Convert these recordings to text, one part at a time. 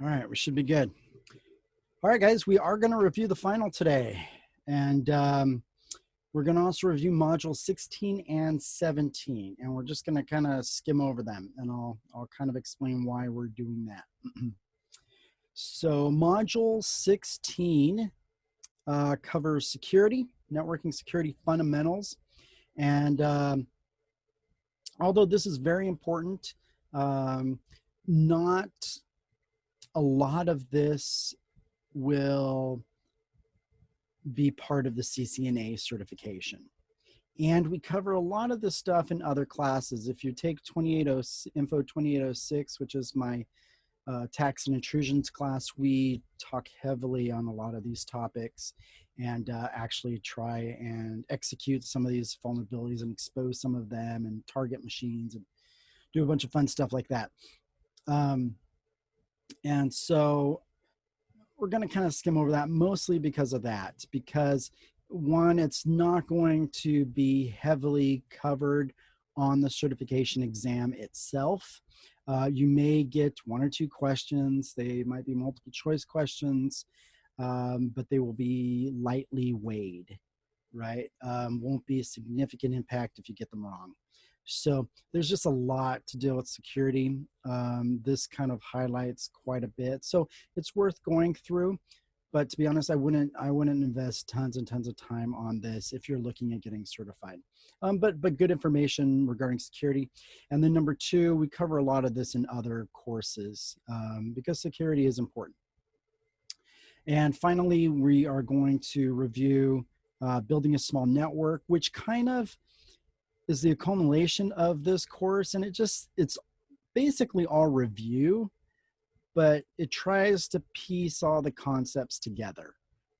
All right, we should be good. All right, guys, we are going to review the final today. And we're going to also review modules 16 and 17. And we're just going to kind of skim over them. And I'll kind of explain why we're doing that. So module 16 covers security, networking security fundamentals. And although this is very important, not a lot of this will be part of the CCNA certification. And we cover a lot of this stuff in other classes. If you take INFO 2806, which is my tax and intrusions class, we talk heavily on a lot of these topics and actually try and execute some of these vulnerabilities and expose some of them and target machines and do a bunch of fun stuff like that. And so we're going to kind of skim over that mostly because of that, because one, it's not going to be heavily covered on the certification exam itself. You may get one or two questions. They might be multiple choice questions, but they will be lightly weighed, right? Won't be a significant impact if you get them wrong. So there's just a lot to deal with security. This kind of highlights quite a bit. So it's worth going through, but to be honest, I wouldn't invest tons and tons of time on this if you're looking at getting certified. But good information regarding security. And then number two, we cover a lot of this in other courses because security is important. And finally, we are going to review building a small network, which kind of is the accumulation of this course, and it's basically all review, but it tries to piece all the concepts together,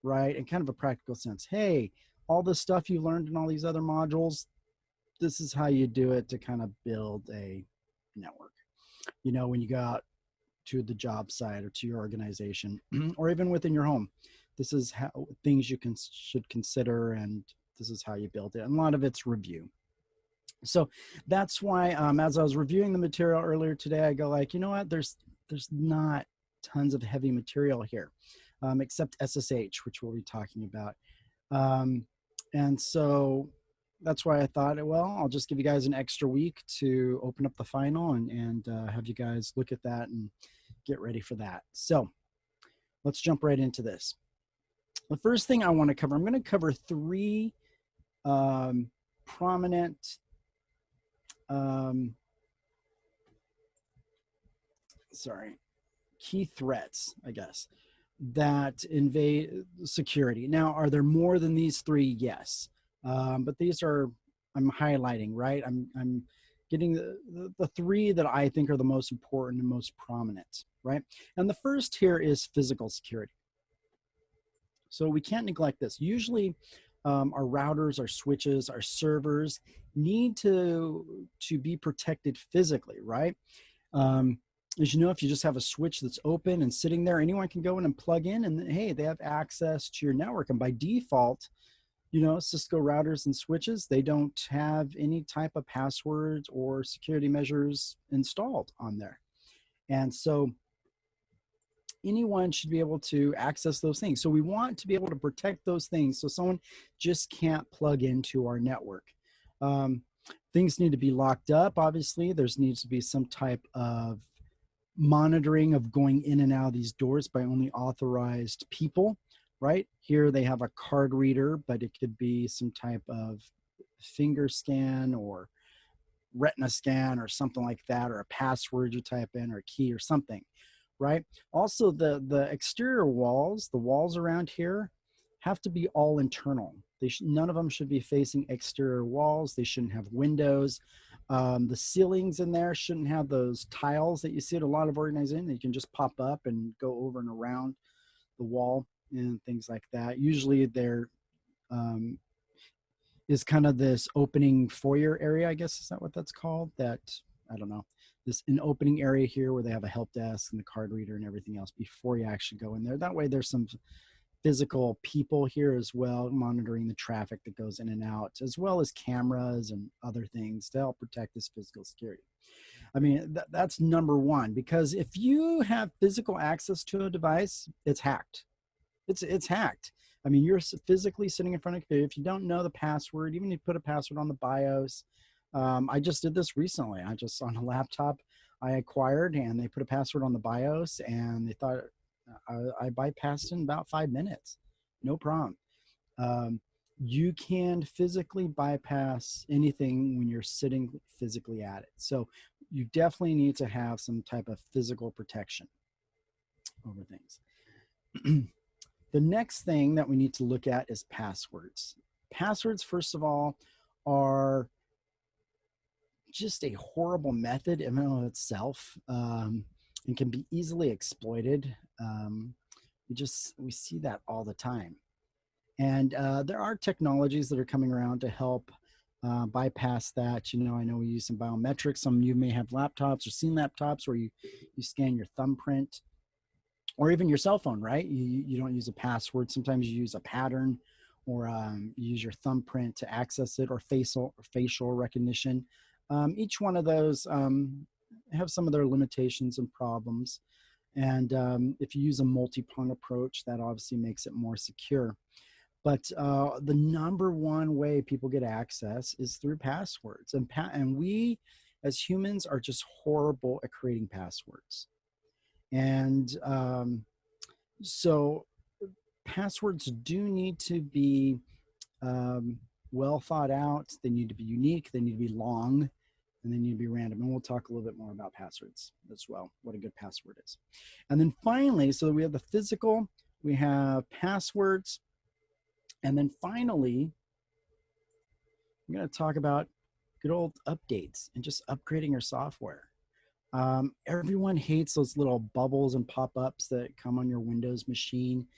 right? In kind of a practical sense. Hey, all the stuff you learned in all these other modules, this is how you do it to kind of build a network. You know, when you go out to the job site or to your organization or even within your home, this is how things you should consider, and this is how you build it. And a lot of it's review. So that's why as I was reviewing the material earlier today, I go like, you know what, there's not tons of heavy material here, except SSH, which we'll be talking about. And so that's why I thought, well, I'll just give you guys an extra week to open up the final and have you guys look at that and get ready for that. So let's jump right into this. The first thing I want to cover, I'm going to cover three prominent key threats, I guess, that invade security. Now, are there more than these three? Yes. But these are, I'm highlighting, right? I'm getting the three that I think are the most important and most prominent, right? And the first here is physical security. So we can't neglect this. Usually our routers, our switches, our servers need to be protected physically, right? As you know, if you just have a switch that's open and sitting there, anyone can go in and plug in and hey, they have access to your network. And by default, you know, Cisco routers and switches, they don't have any type of passwords or security measures installed on there. And so anyone should be able to access those things. So we want to be able to protect those things so someone just can't plug into our network. Things need to be locked up, obviously. There needs to be some type of monitoring of going in and out of these doors by only authorized people, right? Here they have a card reader, but it could be some type of finger scan or retina scan or something like that, or a password you type in or a key or something, right? Also, the exterior walls, the walls around here have to be all internal. None of them should be facing exterior walls. They shouldn't have windows. The ceilings in there shouldn't have those tiles that you see at a lot of organizations that you can just pop up and go over and around the wall and things like that. Usually there is kind of this opening foyer area, I guess, is that what that's called? That, I don't know, an opening area here where they have a help desk and the card reader and everything else before you actually go in there. That way there's some physical people here as well, monitoring the traffic that goes in and out, as well as cameras and other things to help protect this physical security. I mean, that's number one, because if you have physical access to a device, it's hacked. It's hacked. I mean, you're physically sitting in front of a computer. If you don't know the password, even if you put a password on the BIOS, I just did this recently. I just on a laptop I acquired, and they put a password on the BIOS, and they thought I bypassed in about 5 minutes, no problem. Um, you can physically bypass anything when you're sitting physically at it. So you definitely need to have some type of physical protection over things. The next thing that we need to look at is passwords. Passwords, first of all, are just a horrible method in and of itself, and can be easily exploited. We see that all the time. And there are technologies that are coming around to help bypass that. You know, I know we use some biometrics. Some of you may have laptops or seen laptops where you scan your thumbprint, or even your cell phone, right? You don't use a password. Sometimes you use a pattern, or you use your thumbprint to access it, or facial recognition. Each one of those have some of their limitations and problems. And if you use a multi-prong approach, that obviously makes it more secure. But the number one way people get access is through passwords. And we, as humans, are just horrible at creating passwords. And so passwords do need to be well thought out. They need to be unique. They need to be long, and they need to be random. And we'll talk a little bit more about passwords as well, what a good password is. And then finally, so we have the physical, we have passwords. And then finally, I'm going to talk about good old updates and just upgrading your software. Everyone hates those little bubbles and pop-ups that come on your Windows machine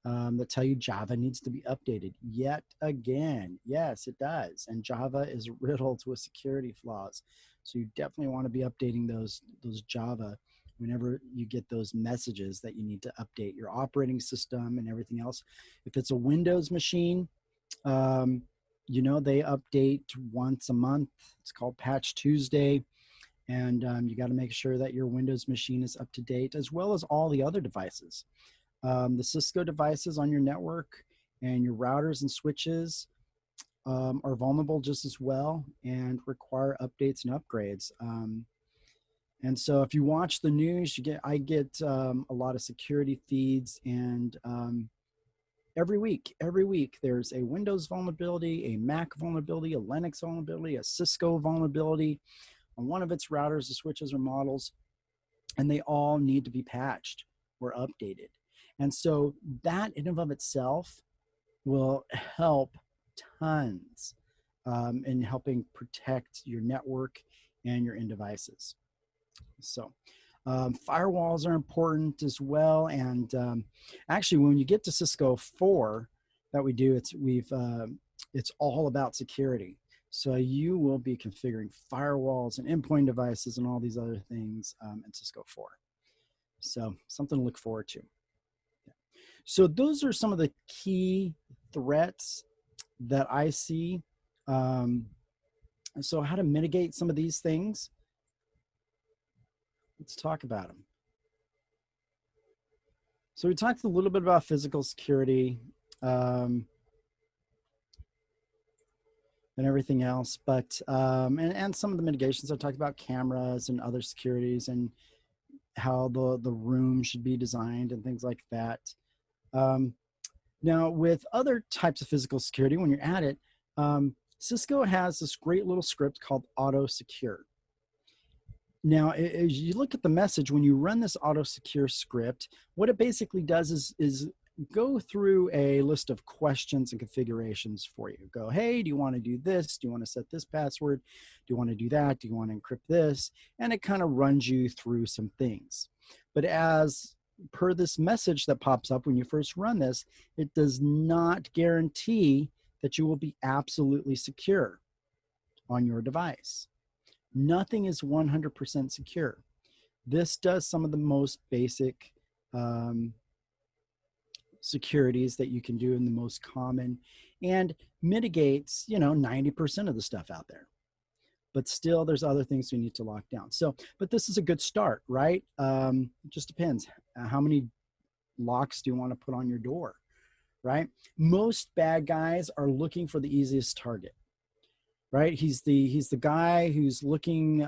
that tell you Java needs to be updated. Yet again, yes, it does. And Java is riddled with security flaws. So you definitely want to be updating those Java whenever you get those messages that you need to update your operating system and everything else. If it's a Windows machine, you know, they update once a month. It's called Patch Tuesday. And you got to make sure that your Windows machine is up to date, as well as all the other devices. The Cisco devices on your network and your routers and switches are vulnerable just as well and require updates and upgrades. And so if you watch the news, I get a lot of security feeds, and every week there's a Windows vulnerability, a Mac vulnerability, a Linux vulnerability, a Cisco vulnerability on one of its routers, or switches, or models, and they all need to be patched or updated. And so that in and of itself will help tons in helping protect your network and your end devices. So firewalls are important as well. And actually, when you get to Cisco 4 that we do, it's all about security. So you will be configuring firewalls and endpoint devices and all these other things in Cisco 4. So something to look forward to. So those are some of the key threats that I see. So how to mitigate some of these things? Let's talk about them. So we talked a little bit about physical security and everything else, but and some of the mitigations. I talked about cameras and other securities and how the room should be designed and things like that. Now, with other types of physical security, when you're at it, Cisco has this great little script called Auto Secure. Now, as you look at the message, when you run this Auto Secure script, what it basically does is go through a list of questions and configurations for you. Go, hey, do you want to do this? Do you want to set this password? Do you want to do that? Do you want to encrypt this? And it kind of runs you through some things. But as per this message that pops up when you first run this, it does not guarantee that you will be absolutely secure on your device. Nothing is 100% secure. This does some of the most basic securities that you can do in the most common, and mitigates, 90% of the stuff out there. but still there's other things we need to lock down. So, but this is a good start, right? It just depends. How many locks do you want to put on your door, right? Most bad guys are looking for the easiest target, right? He's the guy who's looking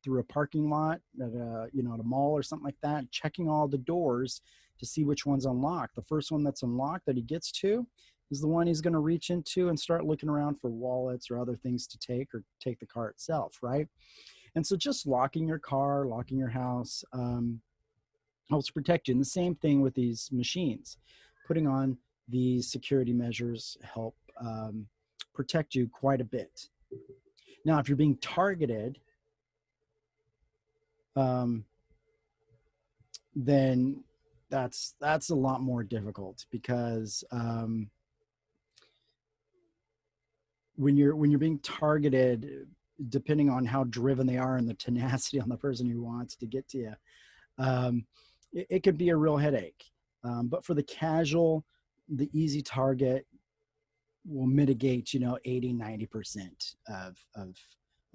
through a parking lot at at a mall or something like that, checking all the doors to see which one's unlocked. The first one that's unlocked that he gets to is the one he's going to reach into and start looking around for wallets or other things to take, or take the car itself, right? And so just locking your car, locking your house helps protect you. And the same thing with these machines. Putting on these security measures help protect you quite a bit. Now, if you're being targeted, then that's a lot more difficult, because when you're being targeted, depending on how driven they are and the tenacity on the person who wants to get to you, it could be a real headache. But for the casual, the easy target will mitigate 80-90% of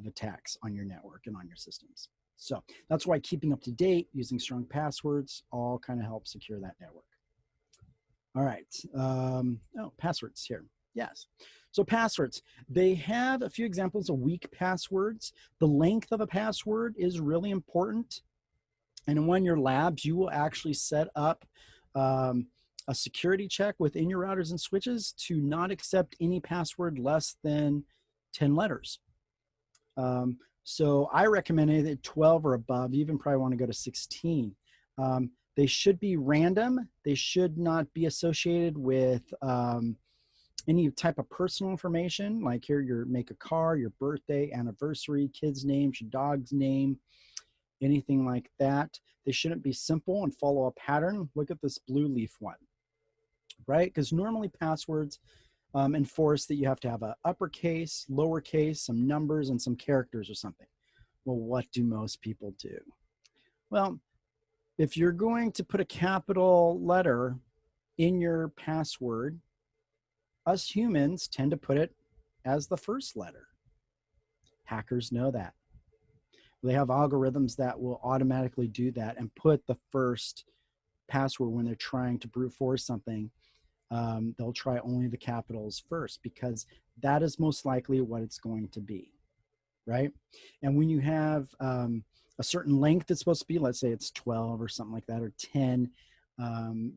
attacks on your network and on your systems. So that's why keeping up to date, using strong passwords, all kind of help secure that network. All right. Passwords here. Yes. So passwords, they have a few examples of weak passwords. The length of a password is really important. And in one of your labs, you will actually set up a security check within your routers and switches to not accept any password less than 10 letters. So I recommend it 12 or above. You even probably want to go to 16. They should be random. They should not be associated with any type of personal information, like here, your make a car, your birthday, anniversary, kids' names, your dog's name, anything like that. They shouldn't be simple and follow a pattern. Look at this blue leaf one, right? Because normally passwords enforce that you have to have an uppercase, lowercase, some numbers, and some characters or something. Well, what do most people do? Well, if you're going to put a capital letter in your password, us humans tend to put it as the first letter. Hackers know that. They have algorithms that will automatically do that and put the first password when they're trying to brute force something. They'll try only the capitals first, because that is most likely what it's going to be, right? And when you have a certain length it's supposed to be, let's say it's 12 or something like that, or 10,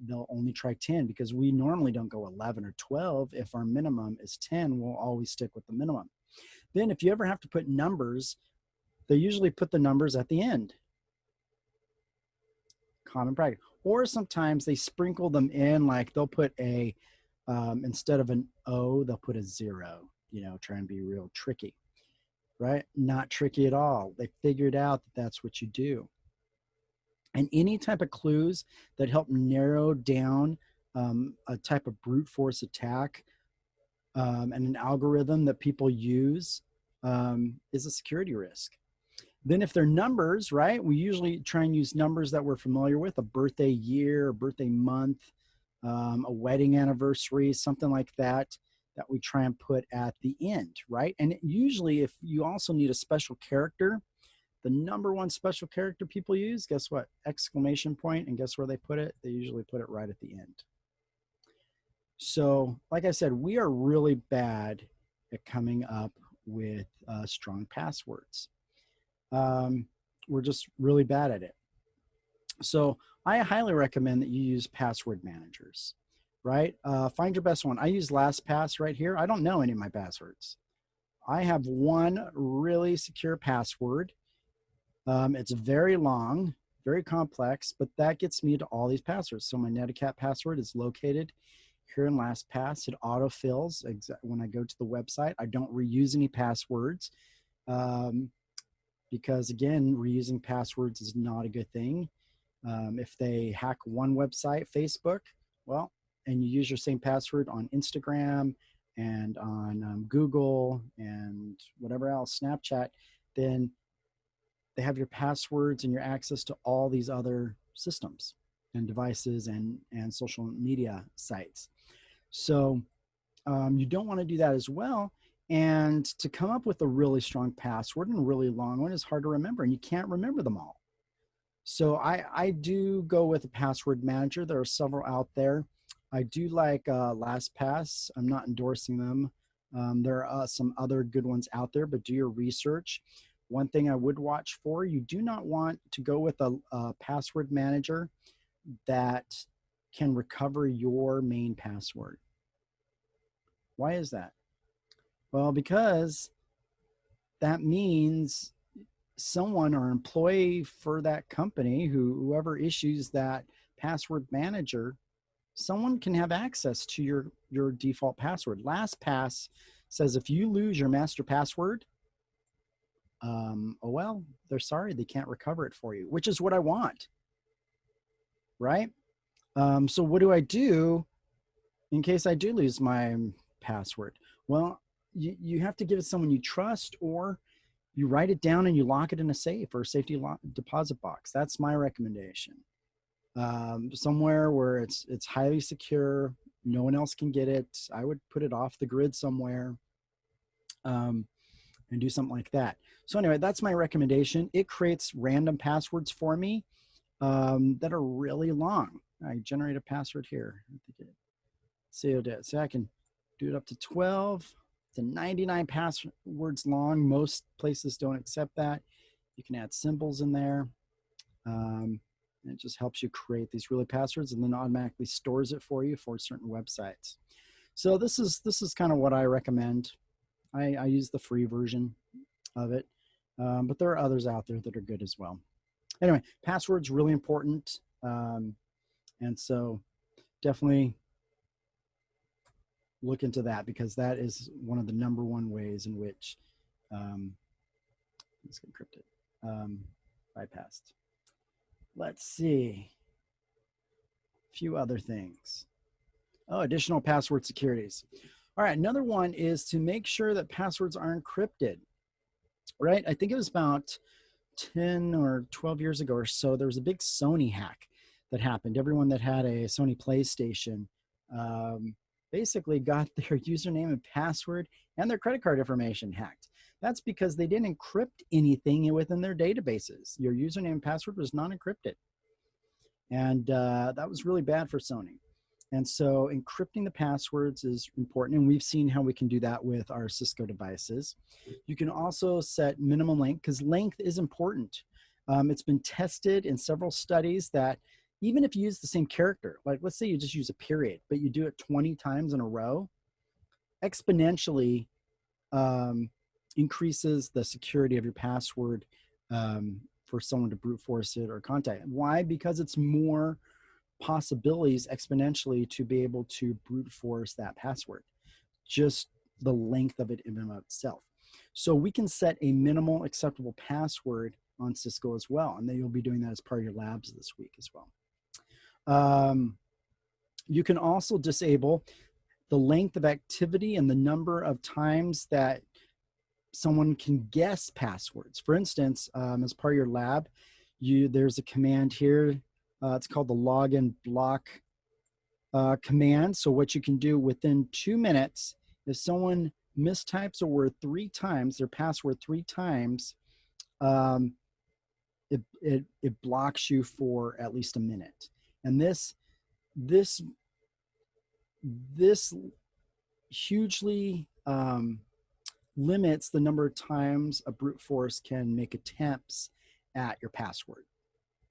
they'll only try 10, because we normally don't go 11 or 12. If our minimum is 10, we'll always stick with the minimum. Then if you ever have to put numbers, they usually put the numbers at the end. Common practice. Or sometimes they sprinkle them in, like they'll put a, instead of an O, they'll put a 0, try and be real tricky, right? Not tricky at all. They figured out that that's what you do. And any type of clues that help narrow down a type of brute force attack and an algorithm that people use is a security risk. Then if they're numbers, right, we usually try and use numbers that we're familiar with, a birthday year, a birthday month, a wedding anniversary, something like that, that we try and put at the end, right? And usually if you also need a special character, the number one special character people use, guess what? Exclamation point, and guess where they put it? They usually put it right at the end. So like I said, we are really bad at coming up with strong passwords. We're just really bad at it. So I highly recommend that you use password managers, right? Find your best one. I use LastPass right here. I don't know any of my passwords. I have one really secure password. It's very long, very complex, but that gets me to all these passwords. So my Neticat password is located here in LastPass. It autofills when I go to the website. I don't reuse any passwords. Because again, reusing passwords is not a good thing. If they hack one website, Facebook, well, and you use your same password on Instagram and on Google and whatever else, Snapchat, then they have your passwords and your access to all these other systems and devices and social media sites. So you don't want to do that as well. And to come up with a really strong password and a really long one is hard to remember, and you can't remember them all. So I do go with a password manager. There are several out there. I do like LastPass. I'm not endorsing them. There are some other good ones out there, but do your research. One thing I would watch for, you do not want to go with a password manager that can recover your main password. Why is that? Well, because that means someone or employee for that company, whoever issues that password manager, someone can have access to your default password. LastPass says if you lose your master password, oh well, they're sorry, they can't recover it for you, which is what I want, right? So what do I do in case I do lose my password? Well, you have to give it to someone you trust, or you write it down and you lock it in a safe or a safety deposit box. That's my recommendation. Somewhere where it's highly secure, no one else can get it. I would put it off the grid somewhere, and do something like that. So anyway, that's my recommendation. It creates random passwords for me that are really long. I generate a password here. See what it is. So I can do it up to 12 to 99 passwords long. Most places don't accept that. You can add symbols in there. And it just helps you create these really passwords, and then automatically stores it for you for certain websites. So this is kind of what I recommend. I use the free version of it, but there are others out there that are good as well. Anyway, passwords really important, and so definitely look into that, because that is one of the #1 ways in which it's encrypted, bypassed. Let's see. A few other things. Oh, additional password securities. All right, another one is to make sure that passwords are encrypted, right? I think it was about 10 or 12 years ago or so, there was a big Sony hack that happened. Everyone that had a Sony PlayStation basically got their username and password and their credit card information hacked. That's because they didn't encrypt anything within their databases. Your username and password was not encrypted. And that was really bad for Sony. And so encrypting the passwords is important, and we've seen how we can do that with our Cisco devices. You can also set minimum length, because length is important. It's been tested in several studies that even if you use the same character, like let's say you just use a period, but you do it 20 times in a row, exponentially increases the security of your password for someone to brute force it or contact it. Why? Because it's more possibilities exponentially to be able to brute force that password, just the length of it in and of itself. So we can set a minimal acceptable password on Cisco as well, and then you'll be doing that as part of your labs this week as well. You can also disable the length of activity and the number of times that someone can guess passwords. For instance, as part of your lab, there's a command here. It's called the login block command. So what you can do within 2 minutes, if someone mistypes a word 3 times, their password 3 times, it blocks you for at least a minute. And this hugely limits the number of times a brute force can make attempts at your password,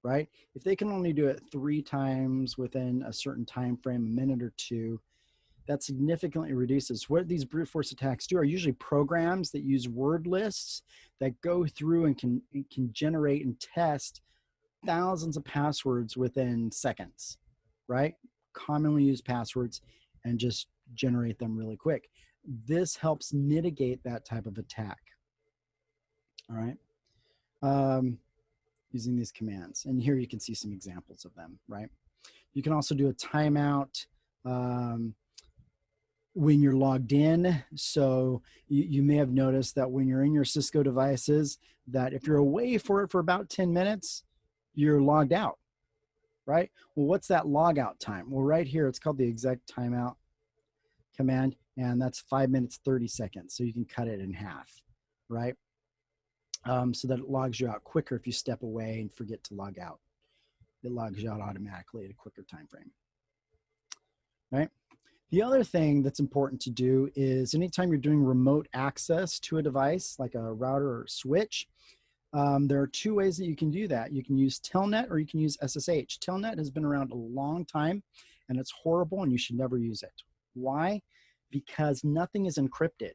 right? If they can only do it 3 times within a certain time frame, a minute or 2, that significantly reduces. What these brute force attacks do are usually programs that use word lists that go through and can generate and test thousands of passwords within seconds, right? Commonly used passwords, and just generate them really quick. This helps mitigate that type of attack. All right. Using these commands. And here you can see some examples of them, right? You can also do a timeout when you're logged in. So you may have noticed that when you're in your Cisco devices, that if you're away for it for about 10 minutes, you're logged out, right? Well, what's that logout time? Well, right here, it's called the exec timeout command. and that's 5 minutes, 30 seconds. So you can cut it in half, right? So that it logs you out quicker if you step away and forget to log out. It logs you out automatically at a quicker time frame, right? The other thing that's important to do is anytime you're doing remote access to a device, like a router or switch, there are two ways that you can do that. You can use Telnet or you can use SSH. Telnet has been around a long time and it's horrible and you should never use it. Why? Because nothing is encrypted.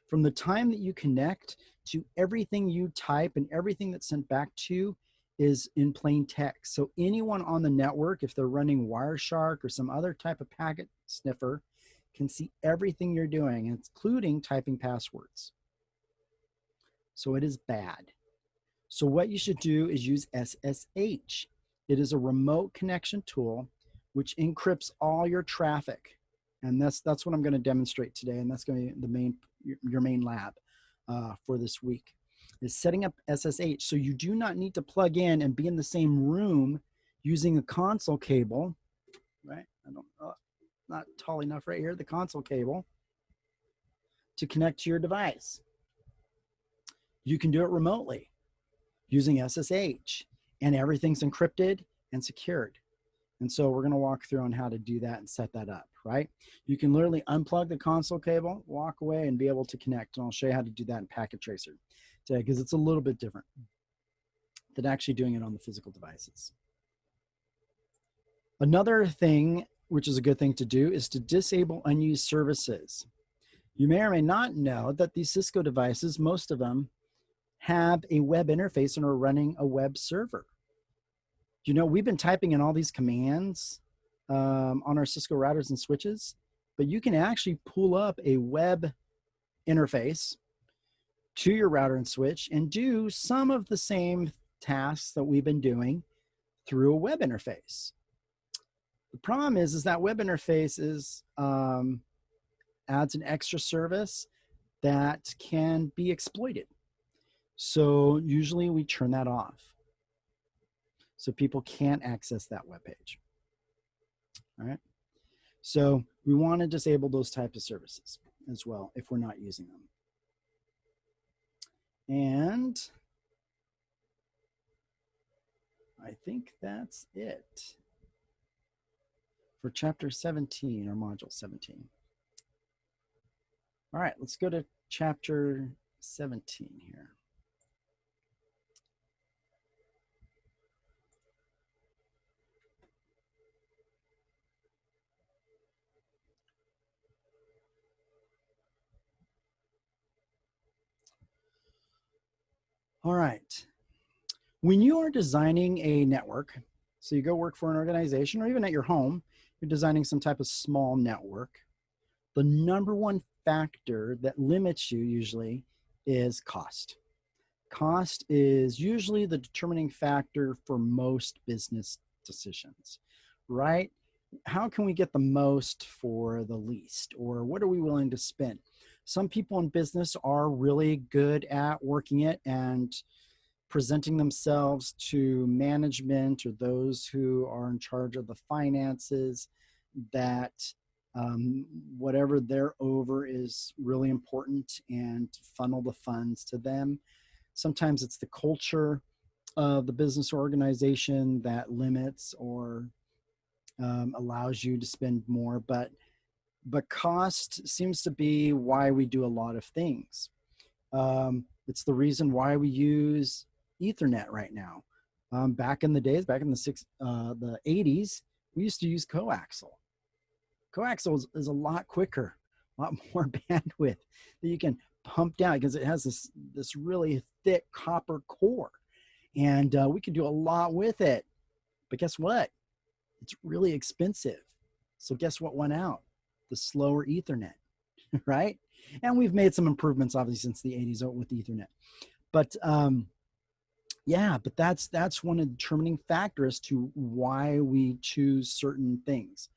From the time that you connect to everything you type and everything that's sent back to you is in plain text. So anyone on the network, if they're running Wireshark or some other type of packet sniffer, can see everything you're doing, including typing passwords. So it is bad. So what you should do is use SSH. It is a remote connection tool which encrypts all your traffic. And that's what I'm going to demonstrate today. And that's going to be your main lab for this week, is setting up SSH. So you do not need to plug in and be in the same room using a console cable, right? Not tall enough right here, the console cable, to connect to your device. You can do it remotely using SSH, and everything's encrypted and secured. And so we're going to walk through on how to do that and set that up, right? You can literally unplug the console cable, walk away, and be able to connect. And I'll show you how to do that in Packet Tracer today, because it's a little bit different than actually doing it on the physical devices. Another thing, which is a good thing to do, is to disable unused services. You may or may not know that these Cisco devices, most of them, have a web interface and are running a web server. You know, we've been typing in all these commands on our Cisco routers and switches, but you can actually pull up a web interface to your router and switch and do some of the same tasks that we've been doing through a web interface. The problem is that web interface is adds an extra service that can be exploited. So usually we turn that off, so people can't access that web page. All right. So we want to disable those types of services as well if we're not using them. And I think that's it for chapter 17 or module 17. All right, let's go to chapter 17 here. All right. When you are designing a network, so you go work for an organization or even at your home, you're designing some type of small network, the number one factor that limits you usually is cost. Cost is usually the determining factor for most business decisions, right? How can we get the most for the least? Or what are we willing to spend? Some people in business are really good at working it and presenting themselves to management or those who are in charge of the finances that whatever they're over is really important and funnel the funds to them. Sometimes it's the culture of the business organization that limits or allows you to spend more, but cost seems to be why we do a lot of things. It's the reason why we use Ethernet right now. Back in the days, back in the 80s, we used to use coaxial. Coaxial is a lot quicker, a lot more bandwidth that you can pump down because it has this really thick copper core, and we can do a lot with it. But guess what? It's really expensive. So guess what went out? The slower Ethernet, right? And we've made some improvements obviously since the 80s with Ethernet. But yeah, but that's one of the determining factors to why we choose certain things.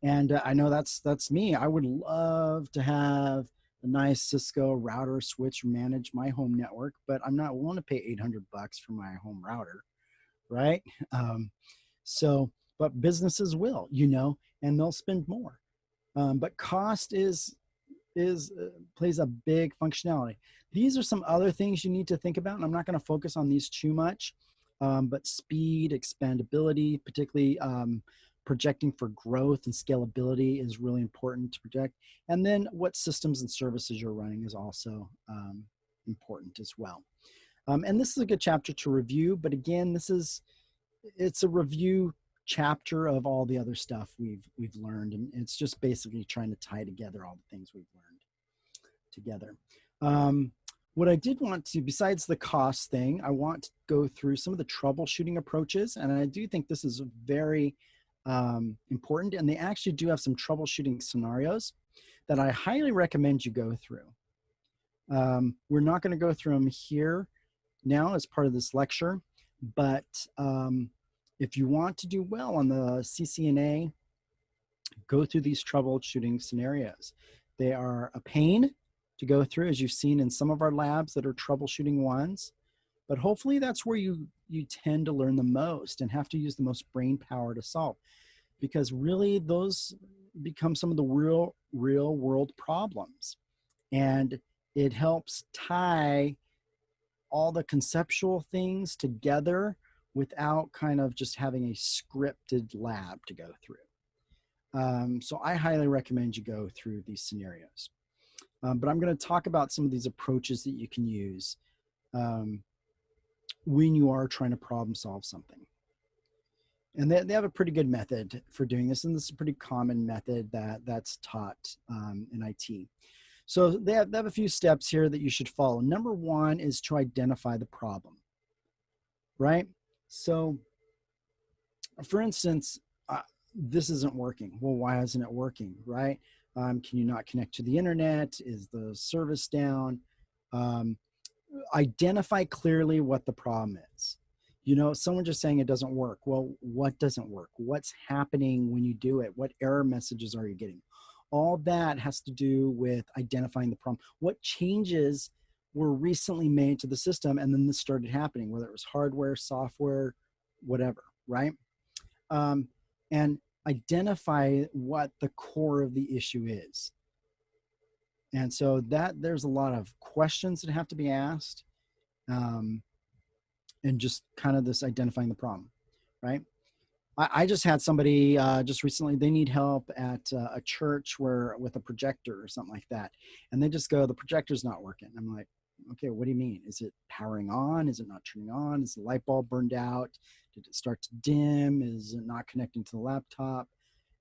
And I know that's me. I would love to have a nice Cisco router switch manage my home network, but I'm not willing to pay $800 for my home router, right? But businesses will, and they'll spend more. But cost is is plays a big functionality. These are some other things you need to think about, and I'm not going to focus on these too much, but speed, expandability, particularly projecting for growth and scalability is really important to project. And then what systems and services you're running is also important as well. And this is a good chapter to review, but again, it's a review chapter of all the other stuff we've learned, and it's just basically trying to tie together all the things we've learned together. What I did want to, besides the cost thing, I want to go through some of the troubleshooting approaches, and I do think this is very important, and they actually do have some troubleshooting scenarios that I highly recommend you go through. We're not going to go through them here now as part of this lecture, but if you want to do well on the CCNA, go through these troubleshooting scenarios. They are a pain to go through, as you've seen in some of our labs that are troubleshooting ones, but hopefully that's where you tend to learn the most and have to use the most brain power to solve, because really those become some of the real world problems, and it helps tie all the conceptual things together without kind of just having a scripted lab to go through. So I highly recommend you go through these scenarios. But I'm going to talk about some of these approaches that you can use when you are trying to problem solve something. And they have a pretty good method for doing this, and this is a pretty common method that's taught in IT. So they have a few steps here that you should follow. Number one is to identify the problem, right? So for instance, this isn't working. Well, why isn't it working, right? Can you not connect to the internet? Is the service down? Identify clearly what the problem is. You know, someone just saying it doesn't work. Well, what doesn't work? What's happening when you do it? What error messages are you getting? All that has to do with identifying the problem. What changes were recently made to the system and then this started happening, whether it was hardware, software, whatever, right? And identify what the core of the issue is. And so there's a lot of questions that have to be asked, and just kind of this identifying the problem, right? I just had somebody just recently, they need help at a church with a projector or something like that. And they just go, the projector's not working. I'm like, okay, what do you mean? Is it powering on? Is it not turning on? Is the light bulb burned out? Did it start to dim? Is it not connecting to the laptop?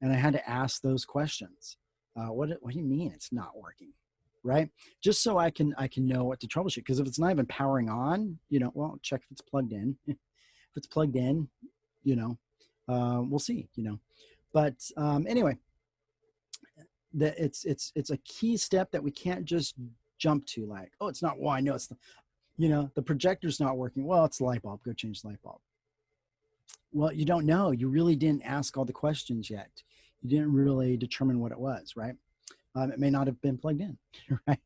And I had to ask those questions. What do you mean it's not working? Right? Just so I can know what to troubleshoot. Because if it's not even powering on, well, check if it's plugged in. If it's plugged in, we'll see, but anyway, it's a key step that we can't just jump to, like, oh, it's not, well, I know it's the projector's not working. Well, it's the light bulb, go change the light bulb. Well, you don't know. You really didn't ask all the questions yet. You didn't really determine what it was, right? It may not have been plugged in, right?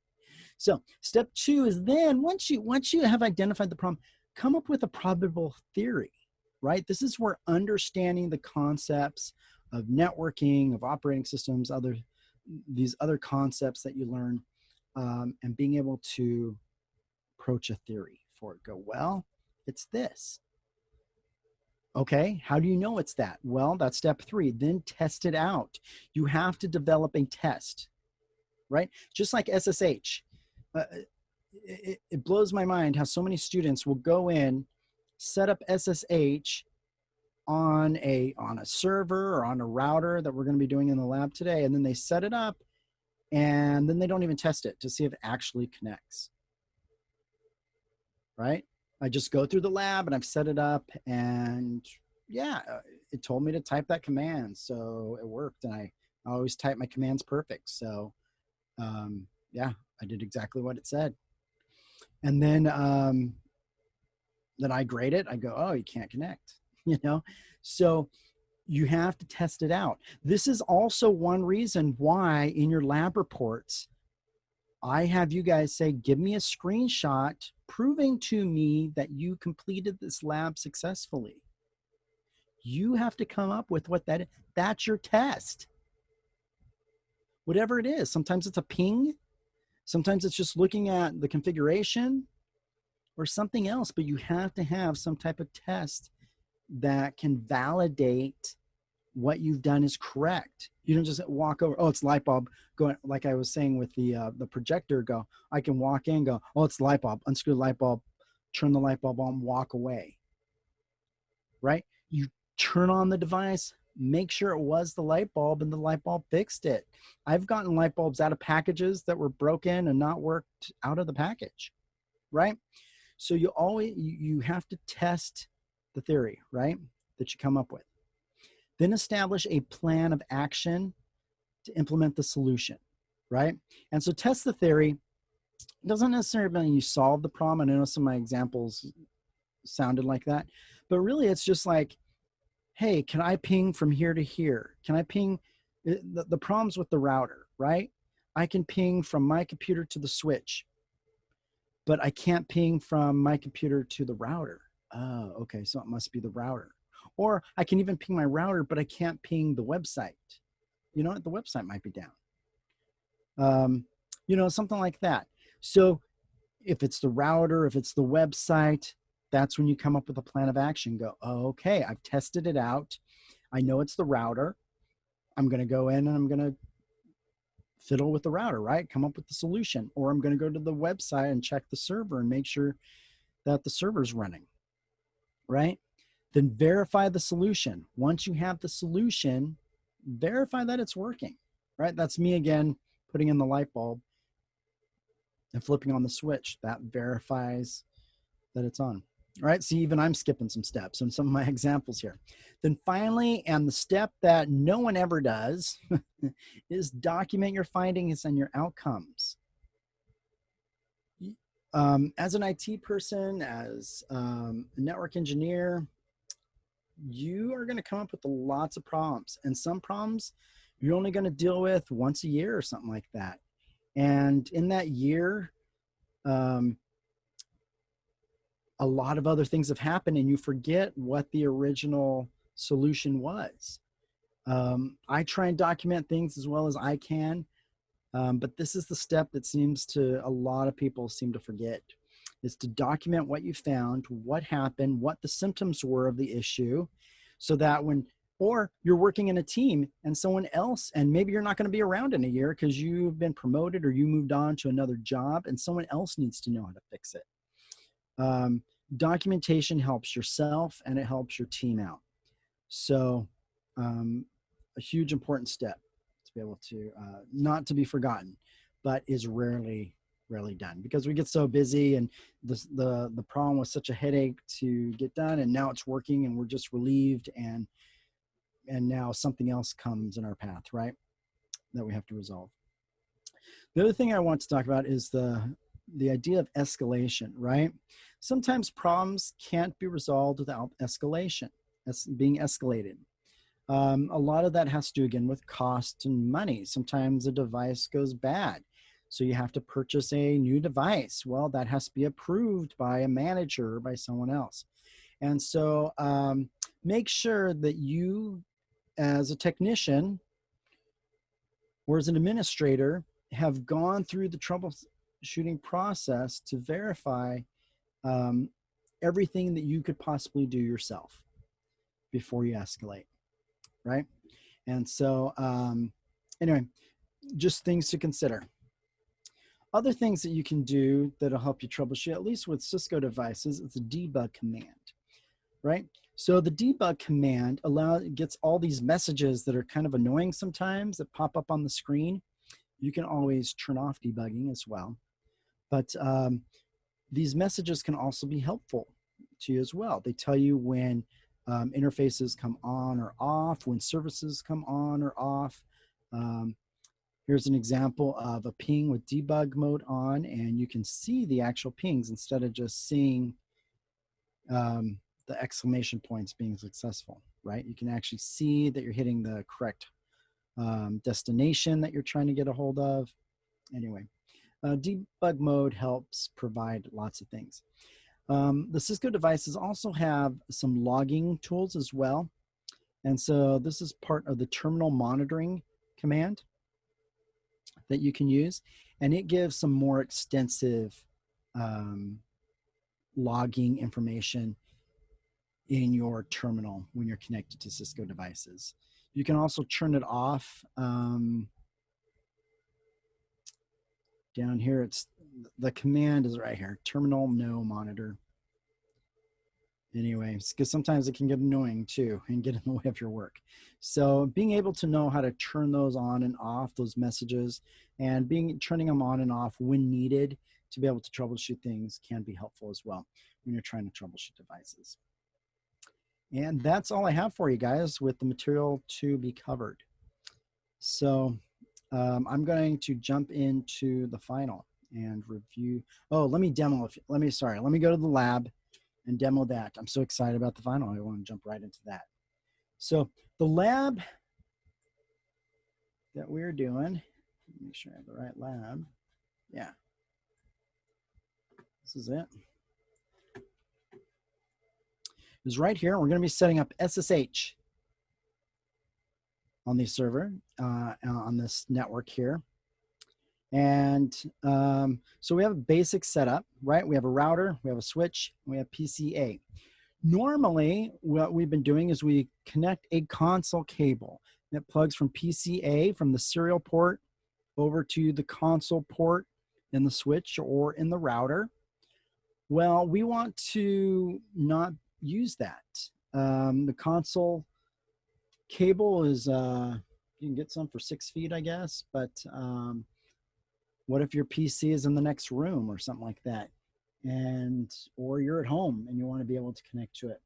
So step two is then once you have identified the problem, come up with a probable theory. Right? This is where understanding the concepts of networking, of operating systems, these other concepts that you learn, and being able to approach a theory for it. Go, well, it's this. Okay, how do you know it's that? Well, that's step three. Then test it out. You have to develop a test, right? Just like SSH. It blows my mind how so many students will go in, set up SSH on a server or on a router that we're going to be doing in the lab today, and then they set it up and then they don't even test it to see if it actually connects, right? I just go through the lab and I've set it up, and yeah, it told me to type that command, so it worked, and I always type my commands perfect. So yeah, I did exactly what it said. And then I grade it. I go, oh, you can't connect, So you have to test it out. This is also one reason why in your lab reports, I have you guys say, give me a screenshot proving to me that you completed this lab successfully. You have to come up with what that is. That's your test. whatever it is. Sometimes it's a ping. Sometimes it's just looking at the configuration or something else, but you have to have some type of test that can validate what you've done is correct. You don't just walk over, oh, it's light bulb, going, like I was saying with the projector, go, I can walk in, go, oh, it's light bulb, unscrew the light bulb, turn the light bulb on, walk away, right? You turn on the device, make sure it was the light bulb and the light bulb fixed it. I've gotten light bulbs out of packages that were broken and not worked out of the package, right? So you always, you have to test the theory, right, that you come up with. Then establish a plan of action to implement the solution, right? And so test the theory doesn't necessarily mean you solve the problem. I know some of my examples sounded like that, but really it's just like, hey, can I ping from here to here? Can I ping the problems with the router, right? I can ping from my computer to the switch, but I can't ping from my computer to the router. Oh, okay, so it must be the router. Or I can even ping my router, but I can't ping the website. You know, the website might be down. You know, something like that. So if it's the router, if it's the website, that's when you come up with a plan of action. Go, oh, okay, I've tested it out. I know it's the router. I'm going to go in and I'm going to fiddle with the router, right? Come up with the solution. Or I'm going to go to the website and check the server and make sure that the server's running, right? Then verify the solution. Once you have the solution, verify that it's working, right? That's me again, putting in the light bulb and flipping on the switch. That verifies that it's on, right? See, even I'm skipping some steps in some of my examples here. Then finally, and the step that no one ever does is document your findings and your outcomes. As an IT person, as a network engineer, you are going to come up with lots of problems, and some problems you're only going to deal with once a year or something like that. And in that year, a lot of other things have happened and you forget what the original solution was. I try and document things as well as I can, but this is the step that seems to, a lot of people seem to forget, is to document what you found, what happened, what the symptoms were of the issue, so that when, or you're working in a team and someone else, and maybe you're not going to be around in a year because you've been promoted or you moved on to another job and someone else needs to know how to fix it. Documentation helps yourself and it helps your team out. So a huge important step to be able to, not to be forgotten, but is rarely done because we get so busy and the problem was such a headache to get done, and now it's working and we're just relieved, and now something else comes in our path, right, that we have to resolve. The other thing I want to talk about is the idea of escalation, right? Sometimes problems can't be resolved without escalation, being escalated. A lot of that has to do again with cost and money. Sometimes a device goes bad, so you have to purchase a new device. Well, that has to be approved by a manager or by someone else. And so make sure that you, as a technician or as an administrator, have gone through the troubleshooting process to verify everything that you could possibly do yourself before you escalate, right? And so anyway, just things to consider. Other things that you can do that'll help you troubleshoot, at least with Cisco devices, is the debug command, right? So the debug command gets all these messages that are kind of annoying sometimes that pop up on the screen. You can always turn off debugging as well. But these messages can also be helpful to you as well. They tell you when interfaces come on or off, when services come on or off. Here's an example of a ping with debug mode on, and you can see the actual pings instead of just seeing the exclamation points being successful, right? You can actually see that you're hitting the correct destination that you're trying to get a hold of. Anyway, debug mode helps provide lots of things. The Cisco devices also have some logging tools as well. And so this is part of the terminal monitoring command. that you can use, and it gives some more extensive logging information in your terminal when you're connected to Cisco devices. You can also turn it off. Down here, it's the command is right here, terminal no monitor. Anyway, because sometimes it can get annoying too and get in the way of your work. So being able to know how to turn those on and off, those messages, and turning them on and off when needed to be able to troubleshoot things can be helpful as well when you're trying to troubleshoot devices. And that's all I have for you guys with the material to be covered. So I'm going to jump into the final and review. Oh, let me demo. Let me go to the lab and demo that. I'm so excited about the final. I want to jump right into that. So the lab that we're doing, make sure I have the right lab. Yeah, this is it. It's right here. We're going to be setting up SSH on the server, on this network here. And so we have a basic setup, right? We have a router, we have a switch, we have PCA. Normally, what we've been doing is we connect a console cable that plugs from PCA, from the serial port, over to the console port in the switch or in the router. Well, we want to not use that. The console cable is, you can get some for 6 feet, I guess, but what if your PC is in the next room or something like that? Or you're at home and you want to be able to connect to it.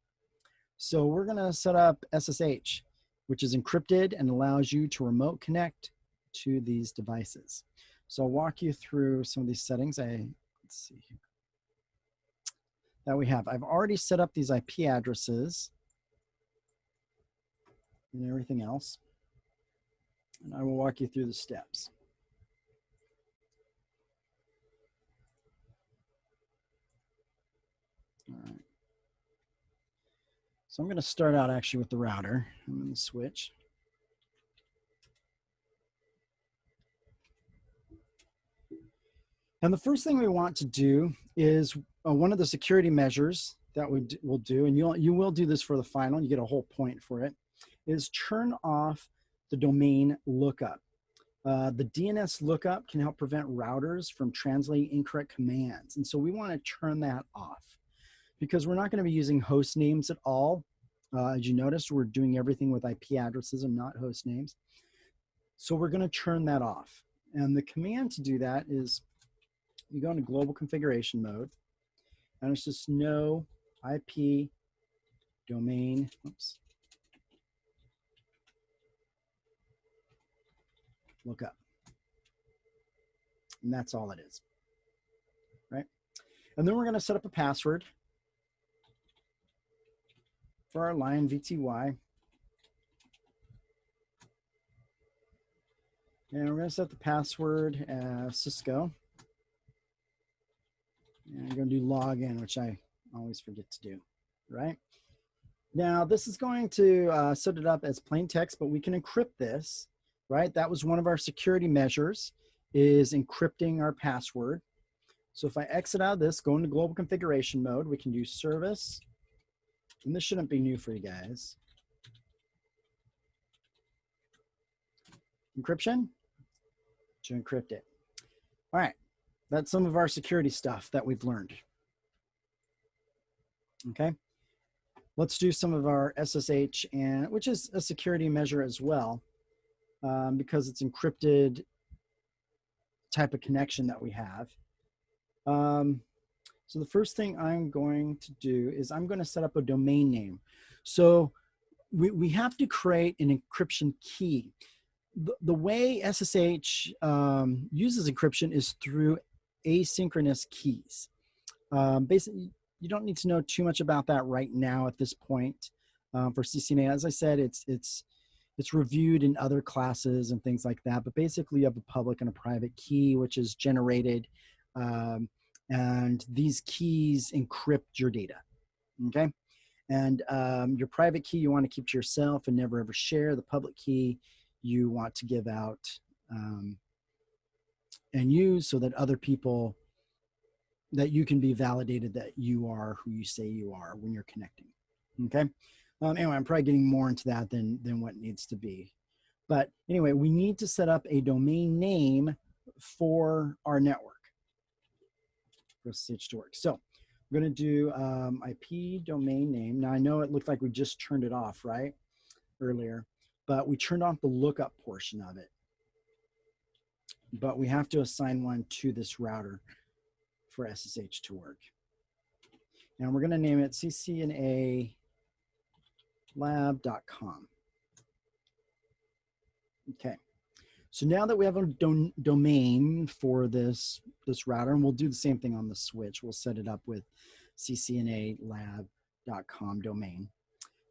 So we're going to set up SSH, which is encrypted and allows you to remote connect to these devices. So I'll walk you through some of these settings. Let's see here. That we have. I've already set up these IP addresses and everything else. And I will walk you through the steps. All right. So I'm going to start out actually with the router. I'm going to switch. And the first thing we want to do is one of the security measures that we will do, and you will do this for the final, you get a whole point for it, is turn off the domain lookup. The DNS lookup can help prevent routers from translating incorrect commands. And so we want to turn that off because we're not going to be using host names at all. As you notice, we're doing everything with IP addresses and not host names. So we're going to turn that off. And the command to do that is you go into global configuration mode, and it's just no IP domain, lookup. And that's all it is, right? And then we're going to set up a password for our line VTY. And we're going to set the password as Cisco. And I'm going to do login, which I always forget to do, right? Now, this is going to set it up as plain text, but we can encrypt this, right? That was one of our security measures, is encrypting our password. So if I exit out of this, go into global configuration mode, we can do service. And this shouldn't be new for you guys. Encryption to encrypt it. All right. That's some of our security stuff that we've learned. Okay, let's do some of our SSH, which is a security measure as well, because it's encrypted type of connection that we have. So the first thing I'm going to do is I'm going to set up a domain name. So we have to create an encryption key. The way SSH uses encryption is through asynchronous keys. Basically, you don't need to know too much about that right now at this point. For CCNA, as I said, it's reviewed in other classes and things like that. But basically, you have a public and a private key, which is generated, and these keys encrypt your data. Okay, and your private key you want to keep to yourself and never ever share. The public key you want to give out and use so that other people, that you can be validated that you are who you say you are when you're connecting. Okay. Anyway, I'm probably getting more into that than what needs to be. But anyway, we need to set up a domain name for our network for SSH to work. So I'm going to do IP domain name. Now I know it looked like we just turned it off, right? Earlier, but we turned off the lookup portion of it. But we have to assign one to this router for SSH to work. And we're going to name it CCNA lab.com. Okay. So now that we have a domain for this router, and we'll do the same thing on the switch, we'll set it up with CCNA lab.com domain.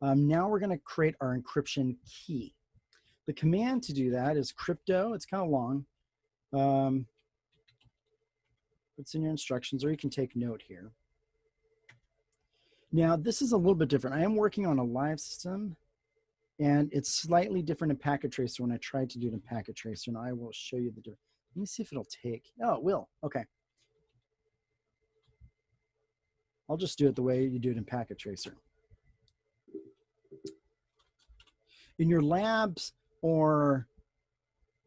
Now we're going to create our encryption key. The command to do that is crypto. It's kind of long. It's in your instructions, or you can take note here. Now, this is a little bit different. I am working on a live system, and it's slightly different in Packet Tracer when I tried to do it in Packet Tracer, and I will show you the difference. Let me see if it'll take. Oh, it will. Okay. I'll just do it the way you do it in Packet Tracer. In your labs or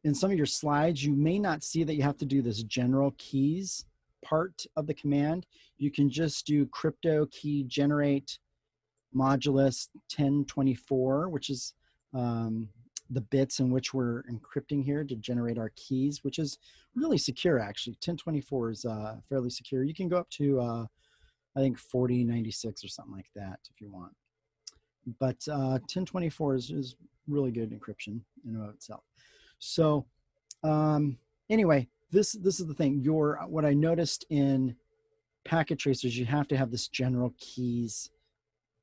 in some of your slides, you may not see that you have to do this general keys part of the command. You can just do crypto key generate modulus 1024, which is the bits in which we're encrypting here to generate our keys, which is really secure actually. 1024 is fairly secure. You can go up to I think 4096 or something like that if you want. But 1024 is really good encryption in and of itself. So anyway, this is the thing. What I noticed in Packet Tracers, you have to have this general keys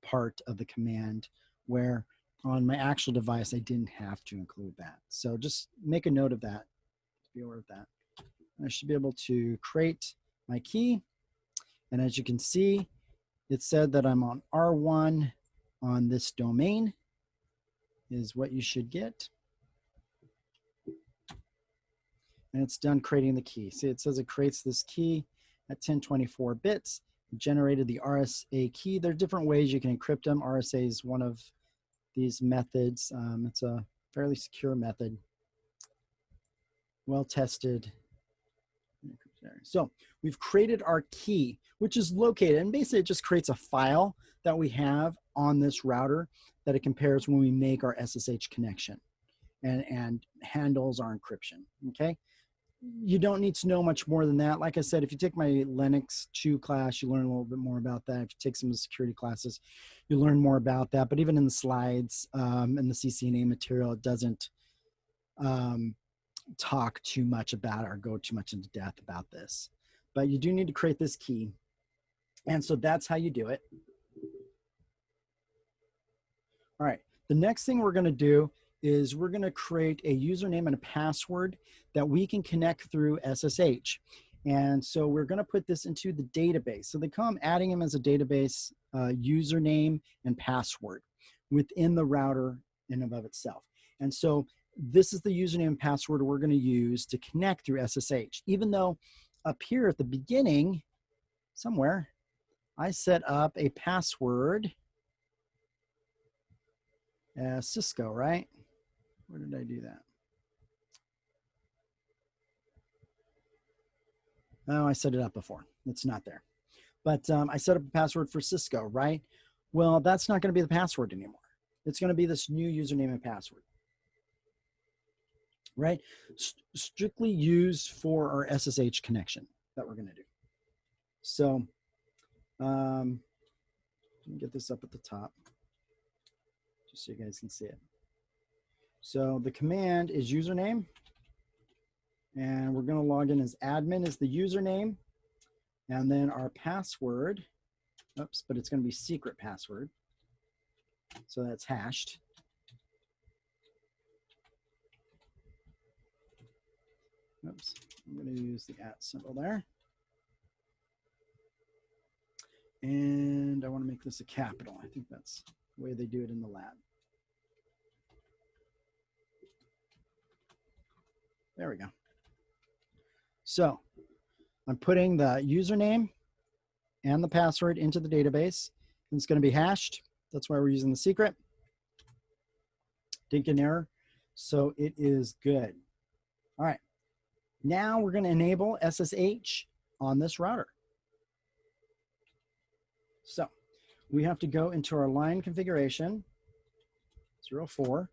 part of the command, where on my actual device, I didn't have to include that. So just make a note of that, be aware of that. I should be able to create my key. And as you can see, it said that I'm on R1 on this domain is what you should get. And it's done creating the key. See, it says it creates this key at 1024 bits, generated the RSA key. There are different ways you can encrypt them. RSA is one of these methods. It's a fairly secure method, well tested. So we've created our key, which is located, and basically it just creates a file that we have on this router that it compares when we make our SSH connection and handles our encryption, okay? You don't need to know much more than that. Like I said, if you take my Linux 2 class, you learn a little bit more about that. If you take some of the security classes, you learn more about that. But even in the slides and the CCNA material, it doesn't talk too much about it or go too much into depth about this. But you do need to create this key. And so that's how you do it. All right, the next thing we're going to do is we're going to create a username and a password that we can connect through SSH. And so we're going to put this into the database. So they come adding them as a database username and password within the router in and of itself. And so this is the username and password we're going to use to connect through SSH. Even though up here at the beginning, somewhere, I set up a password as Cisco, right? Where did I do that? Oh, I set it up before. It's not there. But I set up a password for Cisco, right? Well, that's not going to be the password anymore. It's going to be this new username and password, right? Strictly used for our SSH connection that we're going to do. So let me get this up at the top just so you guys can see it. So the command is username, and we're going to log in as admin as the username, and then our password, oops, but it's going to be secret password. So that's hashed. Oops, I'm going to use the @ symbol there. And I want to make this a capital. I think that's the way they do it in the lab. There we go. So I'm putting the username and the password into the database. And it's going to be hashed. That's why we're using the secret. Didn't get an error. So it is good. All right. Now we're going to enable SSH on this router. So we have to go into our line configuration, 04.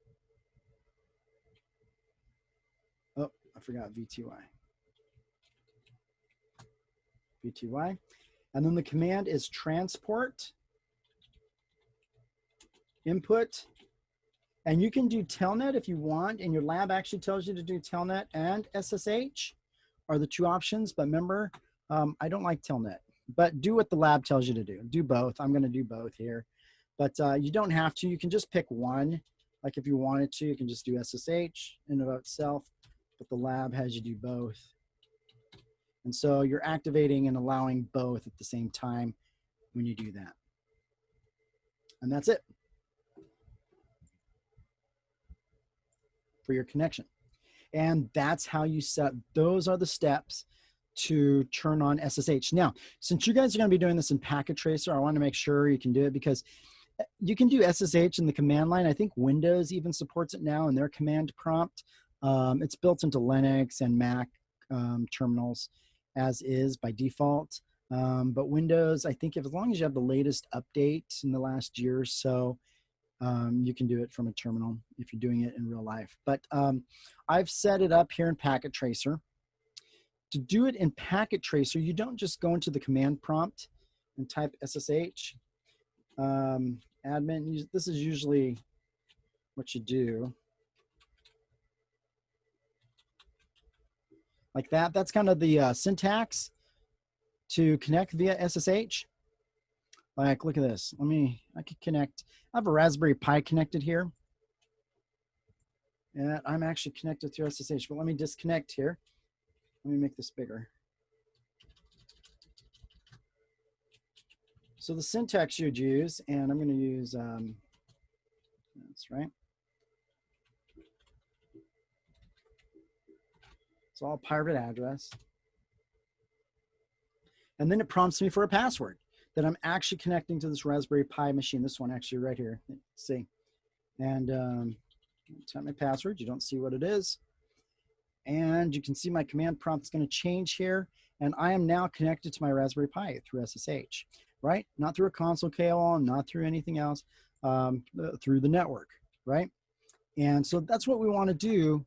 Oh, I forgot VTY. VTY. And then the command is transport input. And you can do telnet if you want, and your lab actually tells you to do telnet and SSH are the two options. But remember, I don't like telnet, but do what the lab tells you to do. Do both. I'm going to do both here, but you don't have to. You can just pick one. Like if you wanted to, you can just do SSH in and of itself, but the lab has you do both. And so you're activating and allowing both at the same time when you do that. And that's it for your connection. And that's how you set, those are the steps to turn on SSH. Now, since you guys are going to be doing this in Packet Tracer, I want to make sure you can do it because you can do SSH in the command line. I think Windows even supports it now in their command prompt. It's built into Linux and Mac terminals as is by default. But Windows, I think if, as long as you have the latest update in the last year or so, you can do it from a terminal if you're doing it in real life. But I've set it up here in Packet Tracer. To do it in Packet Tracer, you don't just go into the command prompt and type SSH. Admin, this is usually what you do. Like that. That's kind of the syntax to connect via SSH. Like, look at this. I could connect. I have a Raspberry Pi connected here. And I'm actually connected through SSH, but let me disconnect here. Let me make this bigger. So the syntax you'd use, and I'm going to use, that's right. It's all private address. And then it prompts me for a password that I'm actually connecting to this Raspberry Pi machine. This one actually right here. Let's see. And type my password. You don't see what it is. And you can see my command prompt is going to change here. And I am now connected to my Raspberry Pi through SSH, right? Not through a console cable, not through anything else, through the network, right? And so that's what we want to do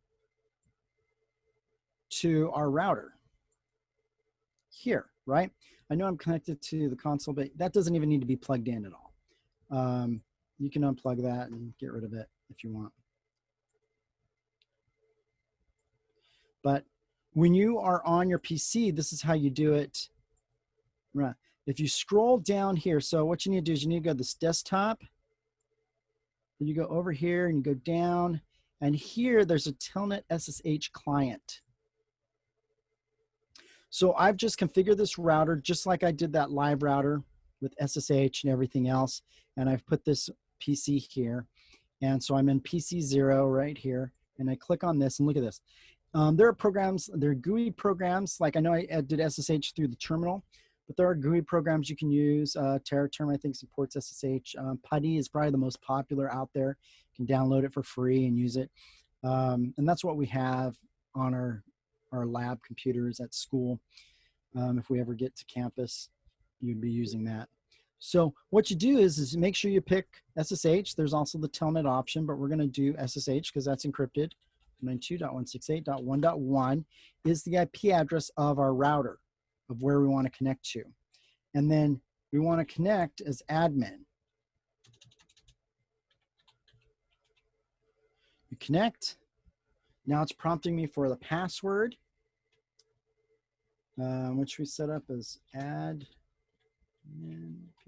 to our router here, right? I know I'm connected to the console, but that doesn't even need to be plugged in at all. You can unplug that and get rid of it if you want. But when you are on your PC, this is how you do it. Right. If you scroll down here, so what you need to do is you need to go to this desktop. Then you go over here and you go down. And here there's a Telnet SSH client. So I've just configured this router just like I did that live router with SSH and everything else. And I've put this PC here. And so I'm in PC 0 right here. And I click on this and look at this. There are programs, there are GUI programs. Like I know I did SSH through the terminal, but there are GUI programs you can use. Terraterm, I think, supports SSH. PuTTY is probably the most popular out there. You can download it for free and use it. And that's what we have on our lab computers at school. If we ever get to campus, you'd be using that. So what you do is make sure you pick SSH. There's also the telnet option, but we're going to do SSH because that's encrypted. 92.168.1.1 is the IP address of our router, of where we want to connect to. And then we want to connect as admin. You connect. Now it's prompting me for the password, which we set up as admin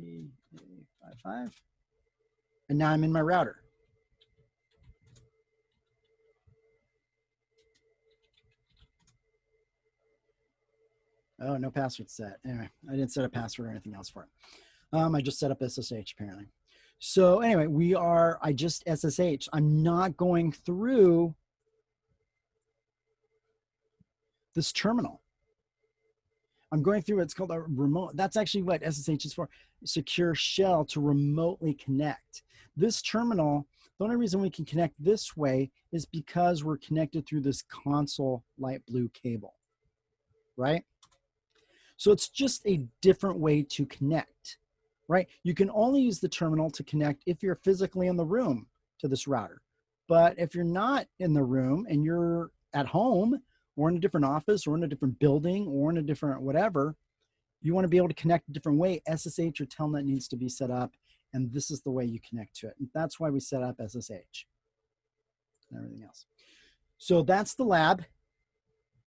P55. And now I'm in my router. Oh, no password set. Anyway, I didn't set a password or anything else for it. I just set up SSH apparently. So anyway, I just SSH. I'm not going through this terminal. I'm going through what's called a remote. That's actually what SSH is for, secure shell to remotely connect. This terminal, the only reason we can connect this way is because we're connected through this console light blue cable, right? So it's just a different way to connect, right? You can only use the terminal to connect if you're physically in the room to this router. But if you're not in the room and you're at home or in a different office or in a different building or in a different whatever, you want to be able to connect a different way. SSH or Telnet needs to be set up, and this is the way you connect to it. And that's why we set up SSH and everything else. So that's the lab.